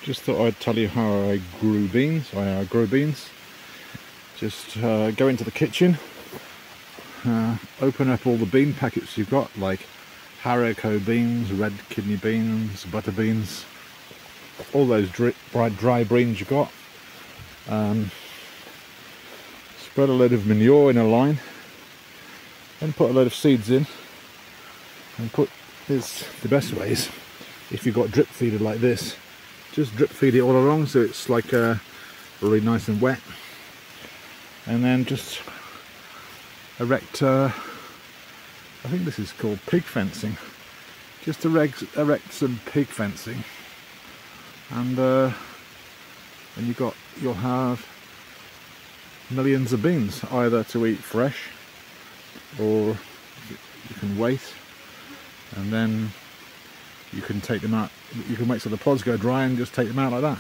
just thought I'd tell you how I grew beans. Just go into the kitchen, open up all the bean packets you've got, like haricot beans, red kidney beans, butter beans, all those dry beans you've got. Spread a load of manure in a line, then put a load of seeds in, and the best way is, if you've got drip feeder like this, just drip feed it all along so it's like really nice and wet, and then just erect, I think this is called pig fencing, just erect some pig fencing, and you'll have millions of beans, either to eat fresh or you can wait, and then you can take them out. You can wait till the pods go dry and just take them out like that.